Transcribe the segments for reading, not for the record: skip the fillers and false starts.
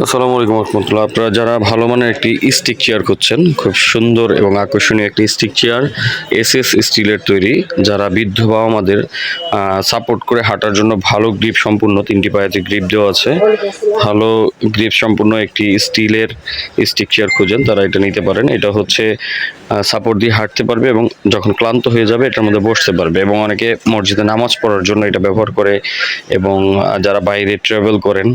আসসালামু আলাইকুম রহমতুল্লাহ। আপনারা যারা ভালো মানের একটি স্টিক চেয়ার করছেন, খুব সুন্দর এবং আকর্ষণীয় একটি স্টিক চেয়ার, এসএস স্টিলের তৈরি, যারা বৃদ্ধ বাবা মাদের সাপোর্ট করে হাঁটার জন্য ভালো গ্রিপ সম্পূর্ণ, তিনটি পায়েতে গ্রিপ দেওয়া আছে, ভালো গ্রিপ সম্পূর্ণ একটি স্টিলের স্টিক চেয়ার খুঁজেন, তারা এটা নিতে পারেন। এটা হচ্ছে সাপোর্ট দিয়ে হাঁটতে পারবে এবং যখন ক্লান্ত হয়ে যাবে এটার মধ্যে বসতে পারবে। এবং অনেকে মসজিদে নামাজ পড়ার জন্য এটা ব্যবহার করে, এবং যারা বাইরে ট্রাভেল করেন,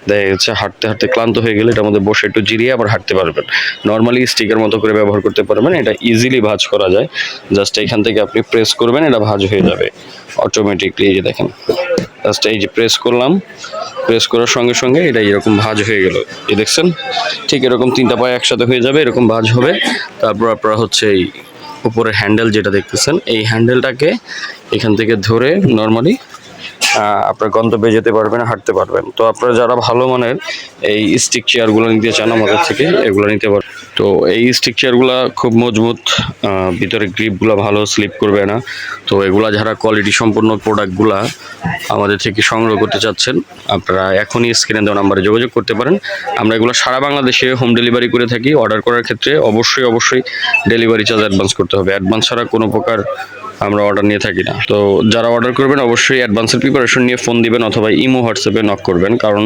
দেখা যাচ্ছে হাঁটতে হাঁটতে ক্লান্ত হয়ে গেলে এটার মধ্যে বসে একটু জিরিয়ে আবার হাঁটতে পারবেন। নর্মালি স্টিকের মতো করে ব্যবহার করতে পারবেন। এটা ইজিলি ভাঁজ করা যায়, জাস্ট এখান থেকে আপনি প্রেস করবেন, এটা ভাঁজ হয়ে যাবে অটোমেটিকলি। এই যে দেখেন, জাস্ট এই যে প্রেস করলাম, প্রেস করার সঙ্গে সঙ্গে এটা এরকম ভাঁজ হয়ে গেল। এই দেখছেন, ঠিক এরকম তিনটা পায়ে একসাথে হয়ে যাবে, এরকম ভাঁজ হবে। তারপর আপনারা হচ্ছে এই উপরে হ্যান্ডেল যেটা দেখতেছেন, এই হ্যান্ডেলটাকে এখান থেকে ধরে নর্মালি আপনার গন্তব্যে যেতে পারবেন, হাঁটতে পারবেন। তো আপনারা যারা ভালো মানের এই স্টিক চেয়ারগুলো নিতে চান আমাদের থেকে, এগুলো নিতে পারবেন। তো এই স্টিক চেয়ারগুলো খুব মজবুত, ভিতরে গ্রিপগুলো ভালো, স্লিপ করবে না। তো এগুলা যারা কোয়ালিটি সম্পন্ন প্রোডাক্টগুলা আমাদের থেকে সংগ্রহ করতে চাচ্ছেন, আপনারা এখনই স্ক্রিনে দেওয়া নাম্বারে যোগাযোগ করতে পারেন। আমরা এগুলো সারা বাংলাদেশে হোম ডেলিভারি করে থাকি। অর্ডার করার ক্ষেত্রে অবশ্যই ডেলিভারি চার্জ অ্যাডভান্স করতে হবে। অ্যাডভান্স ছাড়া কোনো প্রকার আমরা অর্ডার নিয়ে থাকি না। তো যারা অর্ডার করবেন অবশ্যই অ্যাডভান্সের প্রিপারেশন নিয়ে ফোন দিবেন অথবা ইমো হোয়াটসঅ্যাপে নক করবেন, কারণ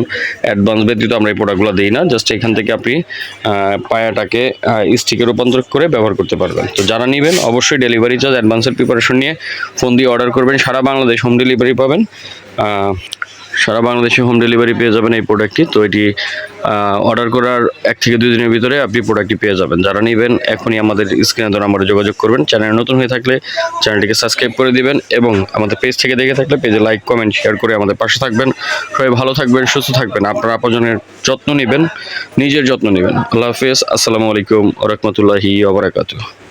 অ্যাডভান্স ব্যতীত আমরা এই প্রোডাক্টগুলো দিই না। জাস্ট এখান থেকে আপনি পায়াটাকে স্টিকে রূপান্তর করে ব্যবহার করতে পারবেন। তো যারা নেবেন অবশ্যই ডেলিভারি চার্জ অ্যাডভান্সের প্রিপারেশন নিয়ে ফোন দিয়ে অর্ডার করবেন। সারা বাংলাদেশ হোম ডেলিভারি পাবেন, সারা বাংলাদেশে হোম ডেলিভারি পেয়ে যাবেন এই প্রোডাক্টটি। তো এটি অর্ডার করার 1 থেকে 2 দিনের ভিতরে আপনি প্রোডাক্টটি পেয়ে যাবেন। যারা নেবেন এখনই আমাদের স্ক্রিনে দেওয়া নাম্বারে যোগাযোগ করবেন। চ্যানেল নতুন হয়ে থাকলে চ্যানেলটিকে সাবস্ক্রাইব করে দিবেন এবং আমাদের পেজ থেকে দেখে থাকলে পেজে লাইক, কমেন্ট, শেয়ার করে আমাদের পাশে থাকবেন। সবাই ভালো থাকবেন, সুস্থ থাকবেন, আপনার আপনজনের যত্ন নেবেন, নিজের যত্ন নেবেন। আল্লাহ হাফেজ। আসসালামু আলাইকুম ওয়া রাহমাতুল্লাহি ওয়া বারাকাতুহু।